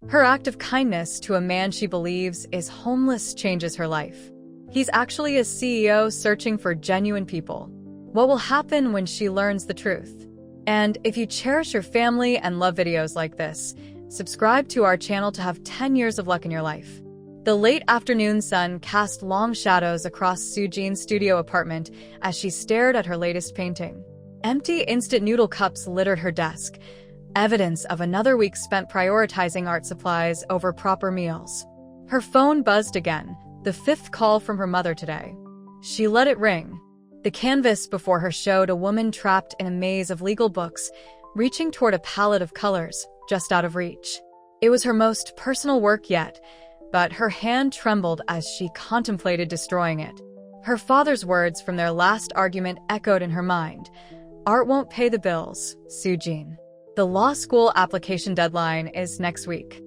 Her act of kindness to a man she believes is homeless changes her life. He's actually a CEO searching for genuine people. What will happen when she learns the truth? And if you cherish your family and love videos like this, subscribe to our channel to have 10 years of luck in your life. The late afternoon sun cast long shadows across Soojin's studio apartment as she stared at her latest painting. Empty instant noodle cups littered her desk, evidence of another week spent prioritizing art supplies over proper meals. Her phone buzzed again, the fifth call from her mother today. She let it ring. The canvas before her showed a woman trapped in a maze of legal books, reaching toward a palette of colors, just out of reach. It was her most personal work yet, but her hand trembled as she contemplated destroying it. Her father's words from their last argument echoed in her mind. Art won't pay the bills, Soojin. The law school application deadline is next week.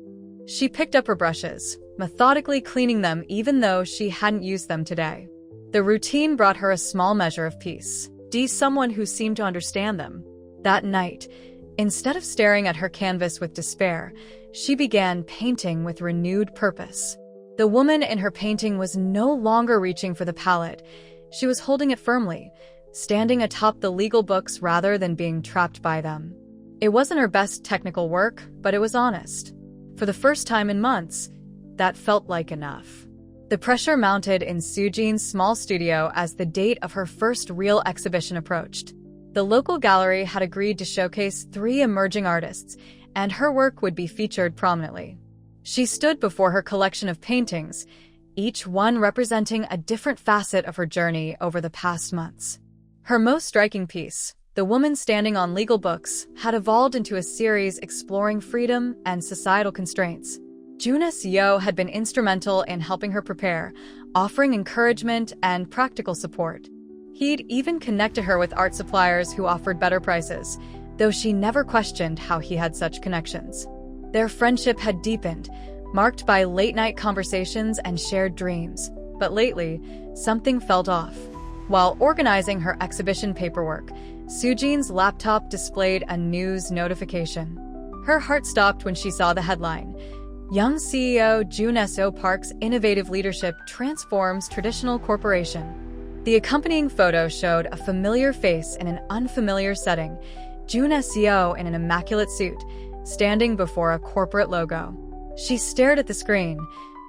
She picked up her brushes, methodically cleaning them even though she hadn't used them today. The routine brought her a small measure of peace. Someone who seemed to understand them. That night, instead of staring at her canvas with despair, she began painting with renewed purpose. The woman in her painting was no longer reaching for the palette. She was holding it firmly, standing atop the legal books rather than being trapped by them. It wasn't her best technical work, but it was honest. For the first time in months, that felt like enough. The pressure mounted in Soojin's small studio as the date of her first real exhibition approached. The local gallery had agreed to showcase 3 emerging artists, and her work would be featured prominently. She stood before her collection of paintings, each one representing a different facet of her journey over the past months. Her most striking piece, The Woman Standing on Legal Books, had evolved into a series exploring freedom and societal constraints. Juna Seo had been instrumental in helping her prepare, offering encouragement and practical support. He'd even connected her with art suppliers who offered better prices, though she never questioned how he had such connections. Their friendship had deepened, marked by late-night conversations and shared dreams. But lately, something felt off. While organizing her exhibition paperwork, Soojin's laptop displayed a news notification. Her heart stopped when she saw the headline. Young CEO Jun So Park's innovative leadership transforms traditional corporation. The accompanying photo showed a familiar face in an unfamiliar setting, Jun Seo in an immaculate suit, standing before a corporate logo. She stared at the screen,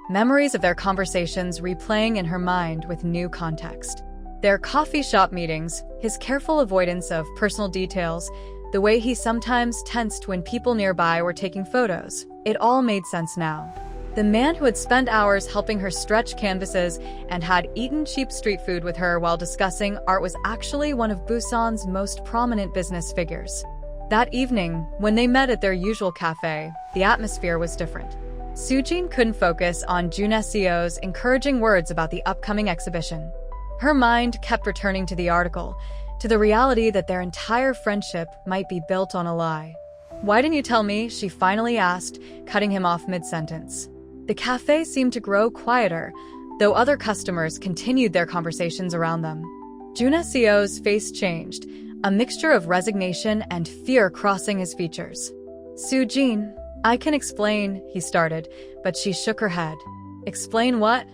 memories of their conversations replaying in her mind with new context. Their coffee shop meetings, his careful avoidance of personal details, the way he sometimes tensed when people nearby were taking photos. It all made sense now. The man who had spent hours helping her stretch canvases and had eaten cheap street food with her while discussing art was actually one of Busan's most prominent business figures. That evening, when they met at their usual cafe, the atmosphere was different. Soojin couldn't focus on Jun Seo's encouraging words about the upcoming exhibition. Her mind kept returning to the article, to the reality that their entire friendship might be built on a lie. "Why didn't you tell me?" she finally asked, cutting him off mid-sentence. The cafe seemed to grow quieter, though other customers continued their conversations around them. Jun Seo's face changed, a mixture of resignation and fear crossing his features. "Soojin, I can explain," he started, but she shook her head. "Explain what?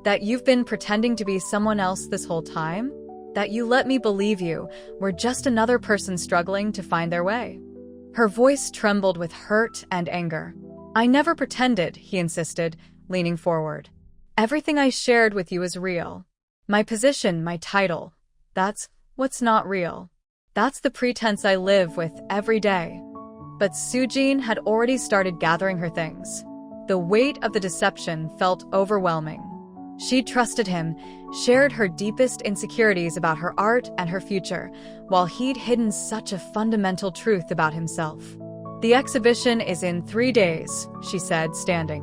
That you've been pretending to be someone else this whole time? That you let me believe you were just another person struggling to find their way?" Her voice trembled with hurt and anger. "I never pretended," he insisted, leaning forward. "Everything I shared with you is real. My position, my title, that's what's not real. That's the pretense I live with every day." But Soojin had already started gathering her things. The weight of the deception felt overwhelming. She trusted him, shared her deepest insecurities about her art and her future, while he'd hidden such a fundamental truth about himself. "The exhibition is in 3 days," she said, standing.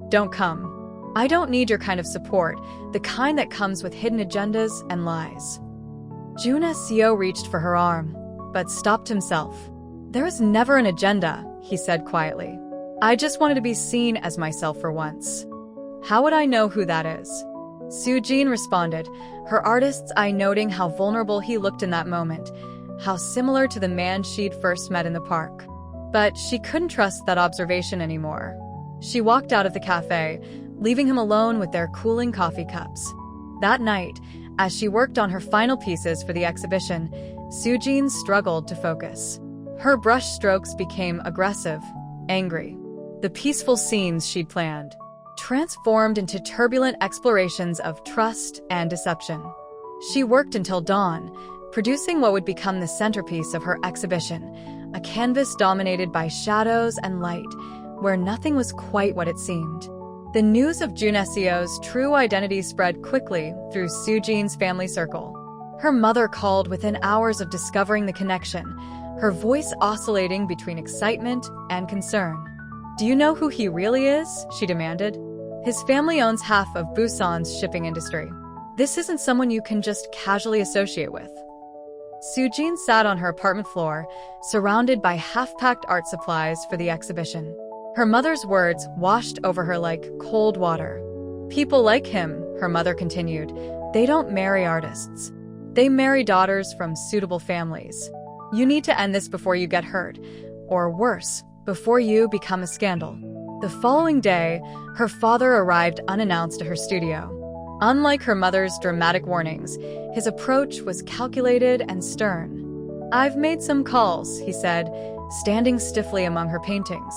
"Don't come. I don't need your kind of support, the kind that comes with hidden agendas and lies." Jun Seo reached for her arm, but stopped himself. "There is never an agenda," he said quietly. "I just wanted to be seen as myself for once." "How would I know who that is?" Soojin responded, her artist's eye noting how vulnerable he looked in that moment, how similar to the man she'd first met in the park. But she couldn't trust that observation anymore. She walked out of the cafe, leaving him alone with their cooling coffee cups. That night, as she worked on her final pieces for the exhibition, Sujin struggled to focus. Her brush strokes became aggressive, angry. The peaceful scenes she'd planned transformed into turbulent explorations of trust and deception. She worked until dawn, producing what would become the centerpiece of her exhibition, a canvas dominated by shadows and light, where nothing was quite what it seemed. The news of Junesio's true identity spread quickly through Sujin's family circle. Her mother called within hours of discovering the connection, her voice oscillating between excitement and concern. "Do you know who he really is?" she demanded. "His family owns half of Busan's shipping industry. This isn't someone you can just casually associate with." Sujin sat on her apartment floor, surrounded by half-packed art supplies for the exhibition. Her mother's words washed over her like cold water. "People like him," her mother continued, "they don't marry artists. They marry daughters from suitable families. You need to end this before you get hurt, or worse, before you become a scandal." The following day, her father arrived unannounced at her studio. Unlike her mother's dramatic warnings, his approach was calculated and stern. "I've made some calls," he said, standing stiffly among her paintings.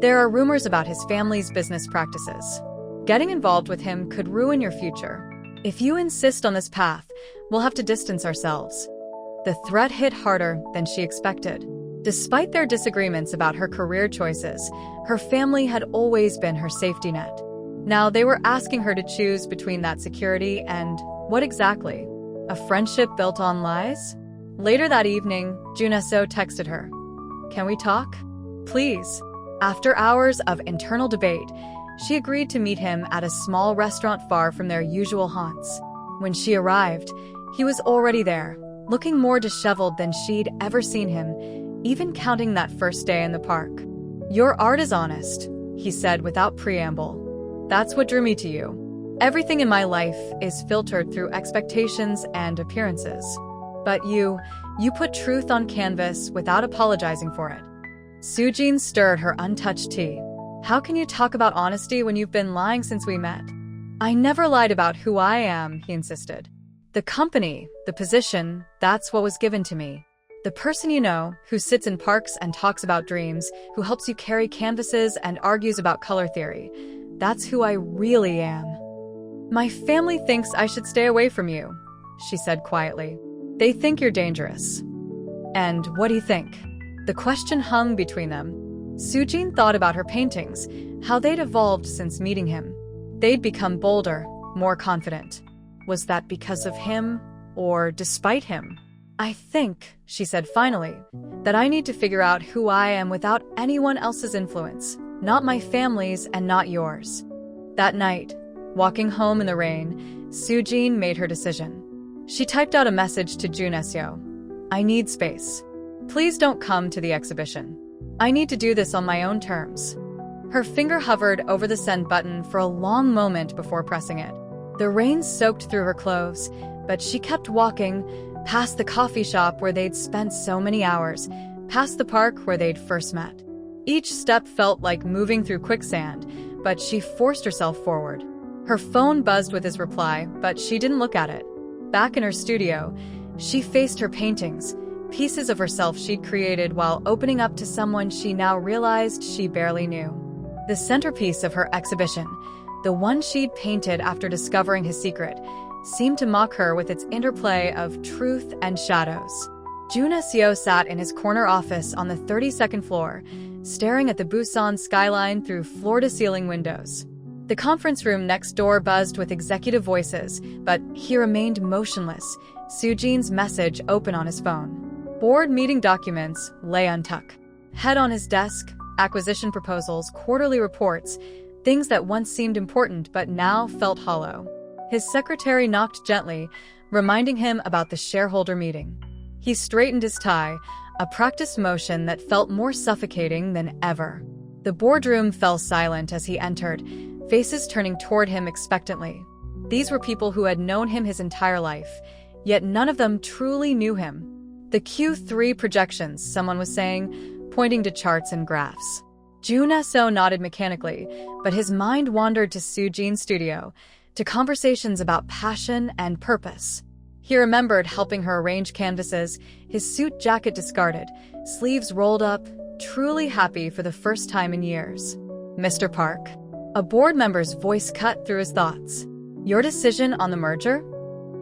"There are rumors about his family's business practices. Getting involved with him could ruin your future. If you insist on this path, we'll have to distance ourselves." The threat hit harder than she expected. Despite their disagreements about her career choices, her family had always been her safety net. Now they were asking her to choose between that security and what exactly? A friendship built on lies? Later that evening, Juneseo texted her. "Can we talk? Please." After hours of internal debate, she agreed to meet him at a small restaurant far from their usual haunts. When she arrived, he was already there, looking more disheveled than she'd ever seen him, even counting that first day in the park. "Your art is honest," he said without preamble. "That's what drew me to you. Everything in my life is filtered through expectations and appearances. But you put truth on canvas without apologizing for it." Sujin stirred her untouched tea. "How can you talk about honesty when you've been lying since we met?" "I never lied about who I am," he insisted. "The company, the position, that's what was given to me. The person you know, who sits in parks and talks about dreams, who helps you carry canvases and argues about color theory. That's who I really am." "My family thinks I should stay away from you," she said quietly. "They think you're dangerous." "And what do you think?" The question hung between them. Sujin thought about her paintings, how they'd evolved since meeting him. They'd become bolder, more confident. Was that because of him, or despite him? "I think," she said finally, "that I need to figure out who I am without anyone else's influence, not my family's and not yours." That night, walking home in the rain, Sujin made her decision. She typed out a message to Juneseo. "I need space. Please don't come to the exhibition. I need to do this on my own terms." Her finger hovered over the send button for a long moment before pressing it. The rain soaked through her clothes, but she kept walking, past the coffee shop where they'd spent so many hours, past the park where they'd first met. Each step felt like moving through quicksand, but she forced herself forward. Her phone buzzed with his reply, but she didn't look at it. Back in her studio, she faced her paintings, pieces of herself she'd created while opening up to someone she now realized she barely knew. The centerpiece of her exhibition, the one she'd painted after discovering his secret, seemed to mock her with its interplay of truth and shadows. Juneseo sat in his corner office on the 32nd floor, staring at the Busan skyline through floor-to-ceiling windows. The conference room next door buzzed with executive voices, but he remained motionless, Sujin's message open on his phone. Board meeting documents lay untucked. Head on his desk, acquisition proposals, quarterly reports, things that once seemed important but now felt hollow. His secretary knocked gently, reminding him about the shareholder meeting. He straightened his tie, a practiced motion that felt more suffocating than ever. The boardroom fell silent as he entered, faces turning toward him expectantly. These were people who had known him his entire life, yet none of them truly knew him. "The Q3 projections," someone was saying, pointing to charts and graphs. Jun So nodded mechanically, but his mind wandered to Soo-jin's studio, to conversations about passion and purpose. He remembered helping her arrange canvases, his suit jacket discarded, sleeves rolled up, truly happy for the first time in years. "Mr. Park." A board member's voice cut through his thoughts. "Your decision on the merger?"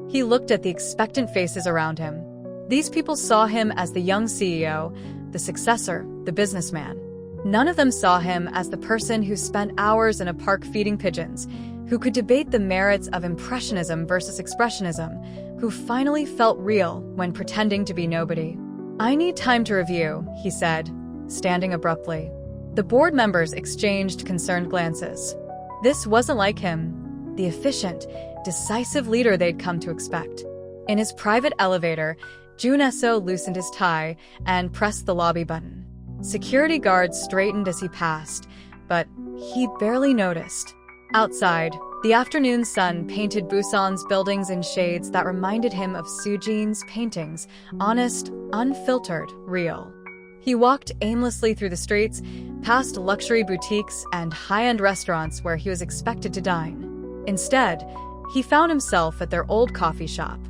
He looked at the expectant faces around him. These people saw him as the young CEO, the successor, the businessman. None of them saw him as the person who spent hours in a park feeding pigeons, who could debate the merits of impressionism versus expressionism, who finally felt real when pretending to be nobody. "I need time to review," he said, standing abruptly. The board members exchanged concerned glances. This wasn't like him, the efficient, decisive leader they'd come to expect. In his private elevator, Jun So loosened his tie and pressed the lobby button. Security guards straightened as he passed, but he barely noticed. Outside, the afternoon sun painted Busan's buildings in shades that reminded him of Soo-jin's paintings, honest, unfiltered, real. He walked aimlessly through the streets, past luxury boutiques and high-end restaurants where he was expected to dine. Instead, he found himself at their old coffee shop.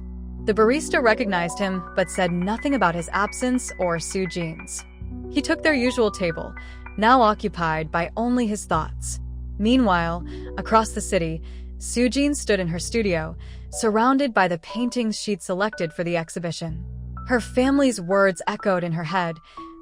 The barista recognized him but said nothing about his absence or Soo-jin's. He took their usual table, now occupied by only his thoughts. Meanwhile, across the city, Soo-jin stood in her studio, surrounded by the paintings she'd selected for the exhibition. Her family's words echoed in her head,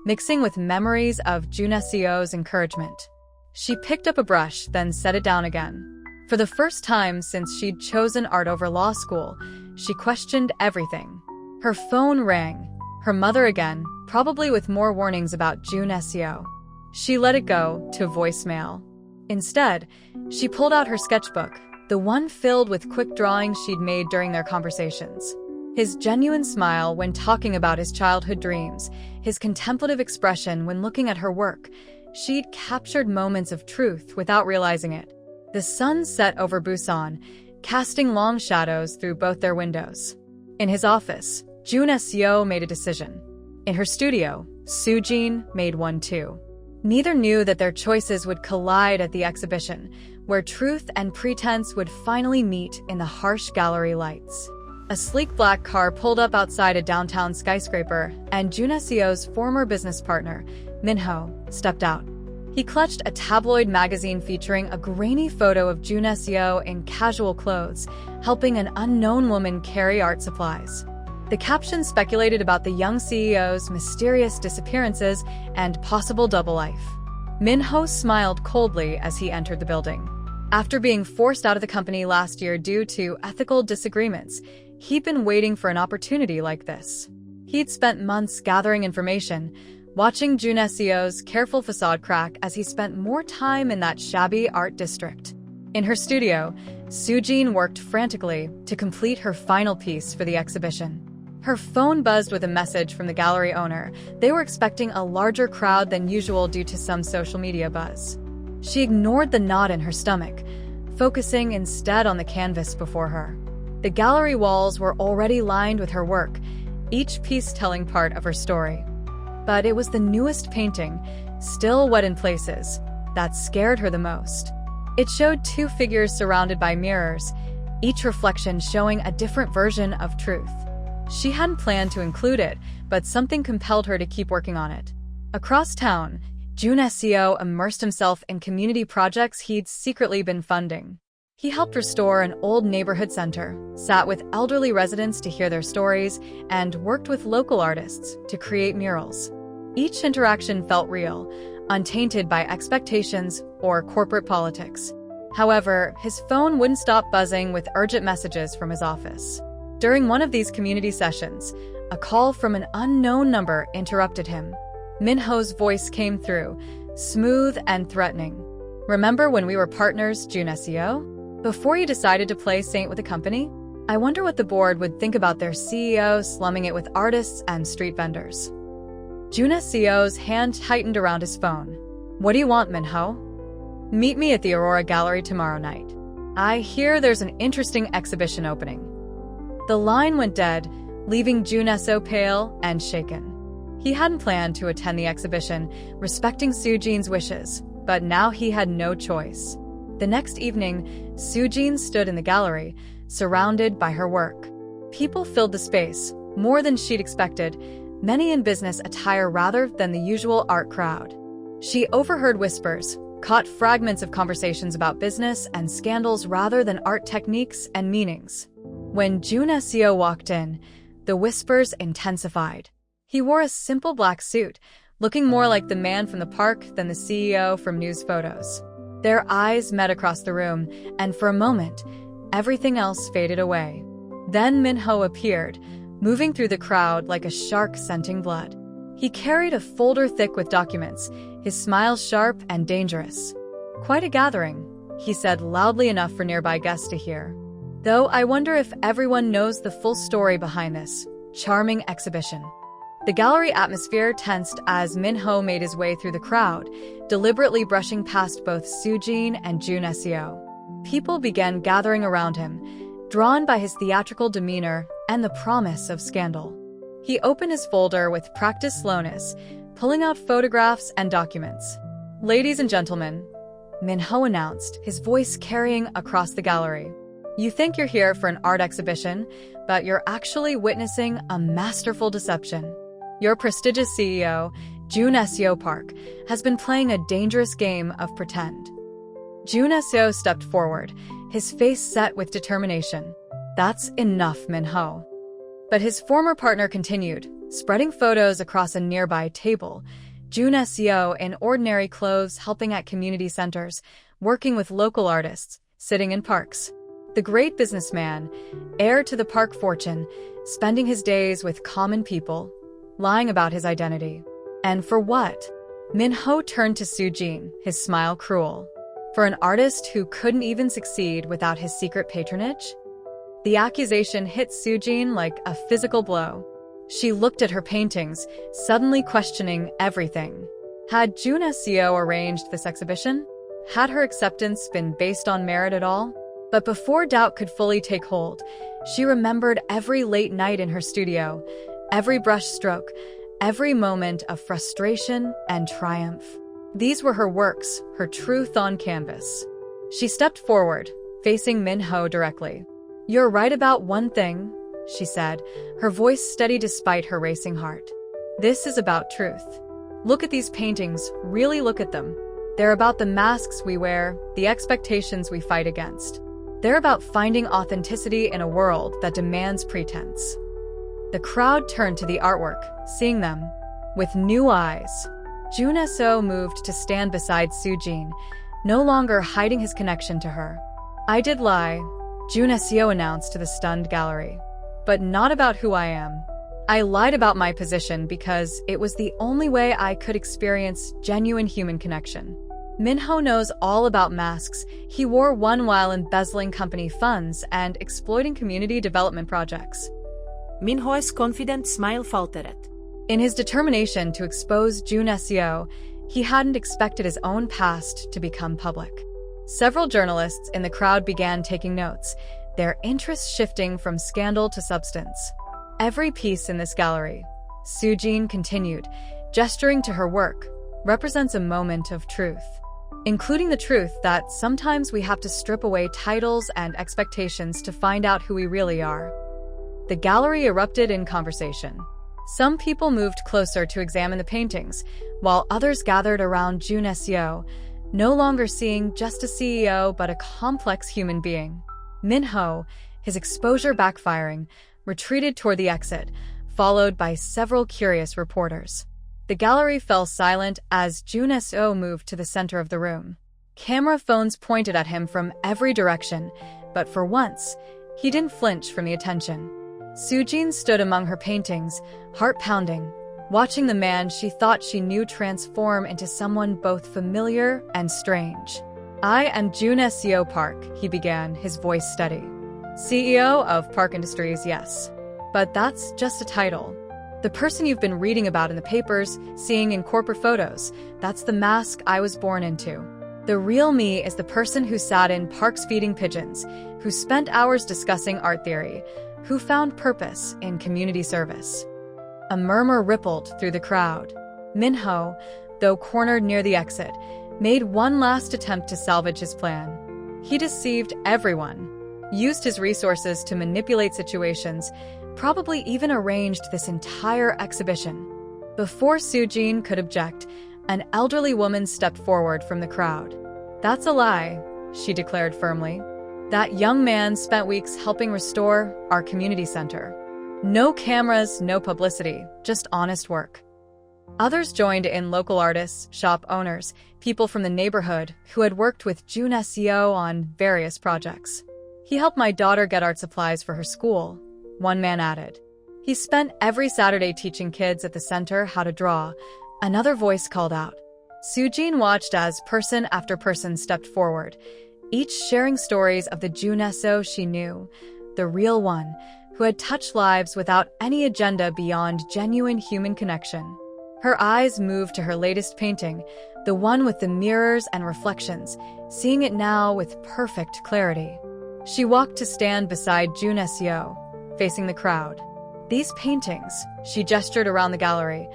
mixing with memories of Jun So's encouragement. She picked up a brush, then set it down again. For the first time since she'd chosen art over law school, she questioned everything. Her phone rang. Her mother again, probably with more warnings about Jun So. She let it go to voicemail. Instead, she pulled out her sketchbook, the one filled with quick drawings she'd made during their conversations. His genuine smile when talking about his childhood dreams, his contemplative expression when looking at her work, she'd captured moments of truth without realizing it. The sun set over Busan, casting long shadows through both their windows. In his office, Jun So made a decision. In her studio, Soo-jin made one too. Neither knew that their choices would collide at the exhibition, where truth and pretense would finally meet in the harsh gallery lights. A sleek black car pulled up outside a downtown skyscraper, and Jun So's former business partner, Min-ho, stepped out. He clutched a tabloid magazine featuring a grainy photo of Jun So in casual clothes, helping an unknown woman carry art supplies. The caption speculated about the young CEO's mysterious disappearances and possible double life. Min-ho smiled coldly as he entered the building. After being forced out of the company last year due to ethical disagreements, he'd been waiting for an opportunity like this. He'd spent months gathering information, watching Jun So's careful facade crack as he spent more time in that shabby art district. In her studio, Soo-jin worked frantically to complete her final piece for the exhibition. Her phone buzzed with a message from the gallery owner. They were expecting a larger crowd than usual due to some social media buzz. She ignored the knot in her stomach, focusing instead on the canvas before her. The gallery walls were already lined with her work, each piece telling part of her story. But it was the newest painting, still wet in places, that scared her the most. It showed two figures surrounded by mirrors, each reflection showing a different version of truth. She hadn't planned to include it, but something compelled her to keep working on it. Across town, Jun So immersed himself in community projects he'd secretly been funding. He helped restore an old neighborhood center, sat with elderly residents to hear their stories, and worked with local artists to create murals. Each interaction felt real, untainted by expectations or corporate politics. However, his phone wouldn't stop buzzing with urgent messages from his office. During one of these community sessions, a call from an unknown number interrupted him. Min-ho's voice came through, smooth and threatening. "Remember when we were partners, Jun So? Before you decided to play saint with the company? I wonder what the board would think about their CEO slumming it with artists and street vendors." Jun So's hand tightened around his phone. "What do you want, Min-ho?" "Meet me at the Aurora Gallery tomorrow night. I hear there's an interesting exhibition opening." The line went dead, leaving Jun So pale and shaken. He hadn't planned to attend the exhibition, respecting Sujin's wishes, but now he had no choice. The next evening, Sujin stood in the gallery, surrounded by her work. People filled the space, more than she'd expected, many in business attire rather than the usual art crowd. She overheard whispers, caught fragments of conversations about business and scandals rather than art techniques and meanings. When Jun Seo walked in, the whispers intensified. He wore a simple black suit, looking more like the man from the park than the CEO from news photos. Their eyes met across the room, and for a moment, everything else faded away. Then Min-ho appeared, moving through the crowd like a shark scenting blood. He carried a folder thick with documents, his smile sharp and dangerous. "Quite a gathering," he said loudly enough for nearby guests to hear. "Though I wonder if everyone knows the full story behind this charming exhibition." The gallery atmosphere tensed as Min-ho made his way through the crowd, deliberately brushing past both Sujin and Jun Seo. People began gathering around him, drawn by his theatrical demeanor and the promise of scandal. He opened his folder with practiced slowness, pulling out photographs and documents. "Ladies and gentlemen," Min-ho announced, his voice carrying across the gallery. "You think you're here for an art exhibition, but you're actually witnessing a masterful deception. Your prestigious CEO, Jun Seo Park, has been playing a dangerous game of pretend." Jun Seo stepped forward, his face set with determination. "That's enough, Min-ho." But his former partner continued, spreading photos across a nearby table. Jun Seo in ordinary clothes helping at community centers, working with local artists, sitting in parks. The great businessman, heir to the park fortune, spending his days with common people, lying about his identity. And for what? Min-ho turned to Sujin, his smile cruel. For an artist who couldn't even succeed without his secret patronage? The accusation hit Sujin like a physical blow. She looked at her paintings, suddenly questioning everything. Had Jun Seo arranged this exhibition? Had her acceptance been based on merit at all? But before doubt could fully take hold, she remembered every late night in her studio, every brush stroke, every moment of frustration and triumph. These were her works, her truth on canvas. She stepped forward, facing Min-ho directly. "You're right about one thing," she said, her voice steady despite her racing heart. "This is about truth. Look at these paintings, really look at them. They're about the masks we wear, the expectations we fight against. They're about finding authenticity in a world that demands pretense." The crowd turned to the artwork, seeing them with new eyes. Jun Seo moved to stand beside Sujin, no longer hiding his connection to her. "I did lie," Jun Seo announced to the stunned gallery. "But not about who I am. I lied about my position because it was the only way I could experience genuine human connection." Min-ho knows all about masks. He wore one while embezzling company funds and exploiting community development projects. Min-ho's confident smile faltered. In his determination to expose Jun Seo, he hadn't expected his own past to become public. Several journalists in the crowd began taking notes, their interests shifting from scandal to substance. "Every piece in this gallery," Sujin continued, gesturing to her work, "represents a moment of truth. Including the truth that sometimes we have to strip away titles and expectations to find out who we really are." The gallery erupted in conversation. Some people moved closer to examine the paintings, while others gathered around Jun Seo, no longer seeing just a CEO but a complex human being. Min-ho, his exposure backfiring, retreated toward the exit, followed by several curious reporters. The gallery fell silent as Jun Seo moved to the center of the room. Camera phones pointed at him from every direction, but for once, he didn't flinch from the attention. Sujin stood among her paintings, heart pounding, watching the man she thought she knew transform into someone both familiar and strange. "I am Jun Seo Park," he began, his voice steady. "CEO of Park Industries, yes. But that's just a title. The person you've been reading about in the papers, seeing in corporate photos, that's the mask I was born into. The real me is the person who sat in parks feeding pigeons, who spent hours discussing art theory, who found purpose in community service." A murmur rippled through the crowd. Minho, though cornered near the exit, made one last attempt to salvage his plan. He deceived everyone, used his resources to manipulate situations, probably even arranged this entire exhibition. Before Sujin could object, an elderly woman stepped forward from the crowd. "That's a lie," she declared firmly. "That young man spent weeks helping restore our community center. No cameras, no publicity, just honest work." Others joined in: local artists, shop owners, people from the neighborhood who had worked with Jun Seo on various projects. "He helped my daughter get art supplies for her school," one man added. "He spent every Saturday teaching kids at the center how to draw," another voice called out. Sujin watched as person after person stepped forward, each sharing stories of the Jun Seo she knew, the real one, who had touched lives without any agenda beyond genuine human connection. Her eyes moved to her latest painting, the one with the mirrors and reflections, seeing it now with perfect clarity. She walked to stand beside Jun Seo, facing the crowd. "These paintings," she gestured around the gallery,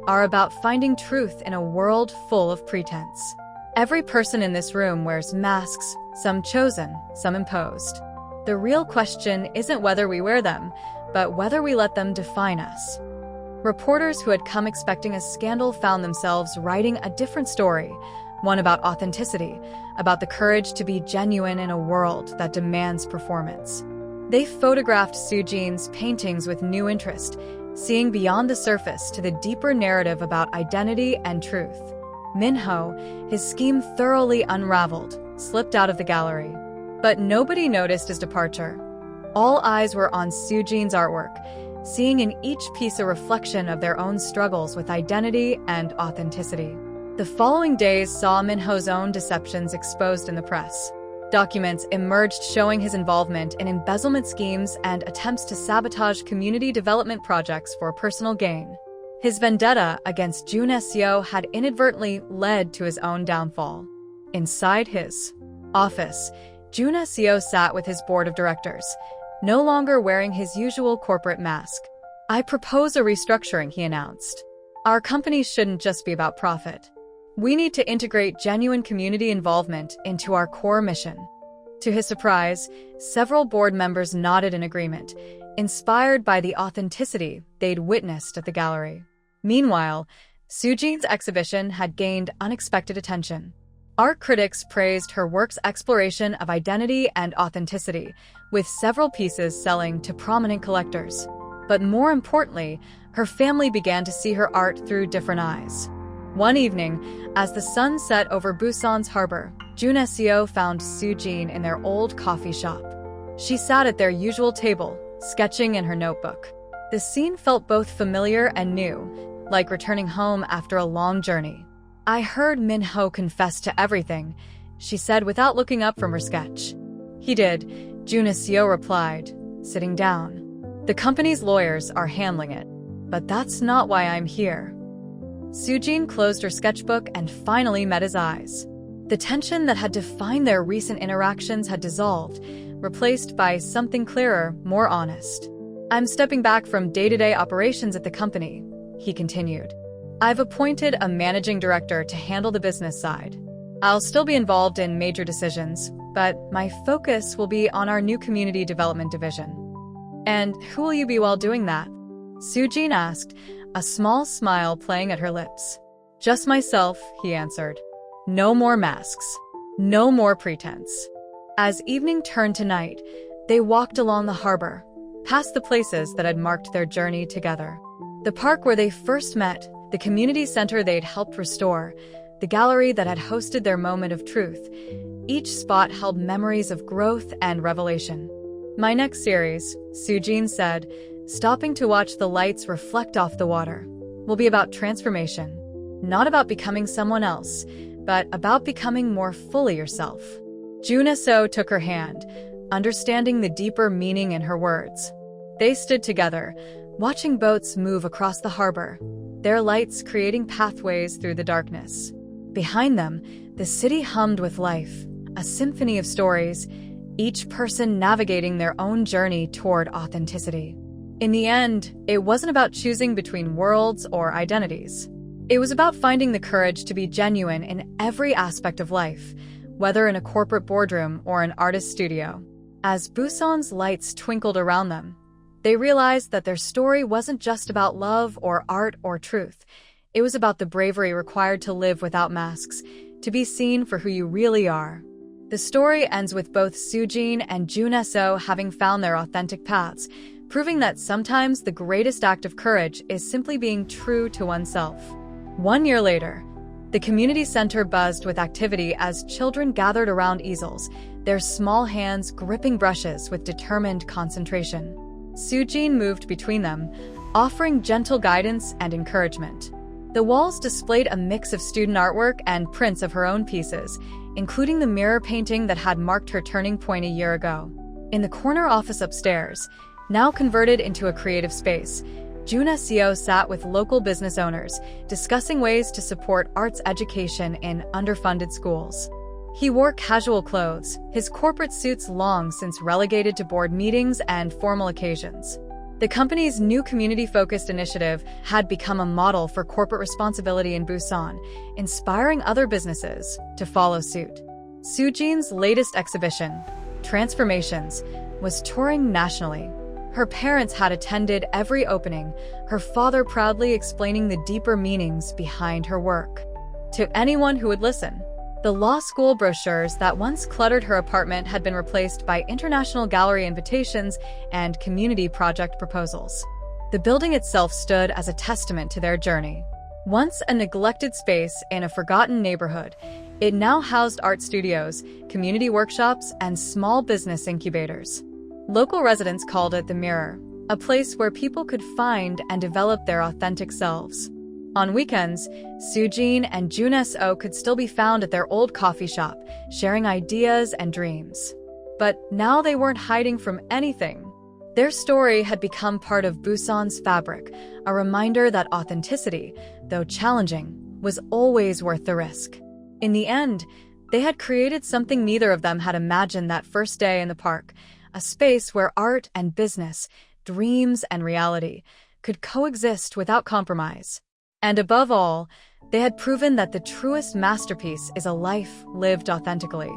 "are about finding truth in a world full of pretense. Every person in this room wears masks, some chosen, some imposed. The real question isn't whether we wear them, but whether we let them define us." Reporters who had come expecting a scandal found themselves writing a different story, one about authenticity, about the courage to be genuine in a world that demands performance. They photographed Sujin's paintings with new interest, seeing beyond the surface to the deeper narrative about identity and truth. Minho, his scheme thoroughly unraveled, slipped out of the gallery. But nobody noticed his departure. All eyes were on Sujin's artwork, seeing in each piece a reflection of their own struggles with identity and authenticity. The following days saw Minho's own deceptions exposed in the press. Documents emerged showing his involvement in embezzlement schemes and attempts to sabotage community development projects for personal gain. His vendetta against Jun Seo had inadvertently led to his own downfall. Inside his office, Jun Seo sat with his board of directors, no longer wearing his usual corporate mask. "I propose a restructuring," he announced. "Our company shouldn't just be about profit. We need to integrate genuine community involvement into our core mission." To his surprise, several board members nodded in agreement, inspired by the authenticity they'd witnessed at the gallery. Meanwhile, Sujin's exhibition had gained unexpected attention. Art critics praised her work's exploration of identity and authenticity, with several pieces selling to prominent collectors. But more importantly, her family began to see her art through different eyes. One evening, as the sun set over Busan's harbor, Jun Seo found Sujin in their old coffee shop. She sat at their usual table, sketching in her notebook. The scene felt both familiar and new, like returning home after a long journey. "I heard Minho confess to everything," she said without looking up from her sketch. "He did," Jun Seo replied, sitting down. "The company's lawyers are handling it, but that's not why I'm here." Sujin closed her sketchbook and finally met his eyes. The tension that had defined their recent interactions had dissolved, replaced by something clearer, more honest. "I'm stepping back from day-to-day operations at the company," he continued. "I've appointed a managing director to handle the business side. I'll still be involved in major decisions, but my focus will be on our new community development division." "And who will you be while doing that?" Sujin asked, a small smile playing at her lips. "Just myself," he answered. "No more masks. No more pretense." As evening turned to night, they walked along the harbor, past the places that had marked their journey together. The park where they first met, the community center they'd helped restore, the gallery that had hosted their moment of truth. Each spot held memories of growth and revelation. "My next series," Sujin said, stopping to watch the lights reflect off the water, "will be about transformation. Not about becoming someone else, but about becoming more fully yourself." Jun Seo took her hand, understanding the deeper meaning in her words. They stood together, watching boats move across the harbor, their lights creating pathways through the darkness. Behind them, the city hummed with life, a symphony of stories, each person navigating their own journey toward authenticity. In the end, it wasn't about choosing between worlds or identities. It was about finding the courage to be genuine in every aspect of life, whether in a corporate boardroom or an artist's studio. As Busan's lights twinkled around them, they realized that their story wasn't just about love or art or truth. It was about the bravery required to live without masks, to be seen for who you really are. The story ends with both Sujin and Jun-So having found their authentic paths, proving that sometimes the greatest act of courage is simply being true to oneself. 1 year later, the community center buzzed with activity as children gathered around easels, their small hands gripping brushes with determined concentration. Sujin moved between them, offering gentle guidance and encouragement. The walls displayed a mix of student artwork and prints of her own pieces, including the mirror painting that had marked her turning point a year ago. In the corner office upstairs, now converted into a creative space, Jun-So sat with local business owners, discussing ways to support arts education in underfunded schools. He wore casual clothes, his corporate suits long since relegated to board meetings and formal occasions. The company's new community-focused initiative had become a model for corporate responsibility in Busan, inspiring other businesses to follow suit. Sujin's latest exhibition, Transformations, was touring nationally. Her parents had attended every opening, her father proudly explaining the deeper meanings behind her work. To anyone who would listen, the law school brochures that once cluttered her apartment had been replaced by international gallery invitations and community project proposals. The building itself stood as a testament to their journey. Once a neglected space in a forgotten neighborhood, it now housed art studios, community workshops, and small business incubators. Local residents called it the Mirror, a place where people could find and develop their authentic selves. On weekends, Sujin and Jun-So could still be found at their old coffee shop, sharing ideas and dreams. But now they weren't hiding from anything. Their story had become part of Busan's fabric, a reminder that authenticity, though challenging, was always worth the risk. In the end, they had created something neither of them had imagined that first day in the park, a space where art and business, dreams and reality, could coexist without compromise. And above all, they had proven that the truest masterpiece is a life lived authentically.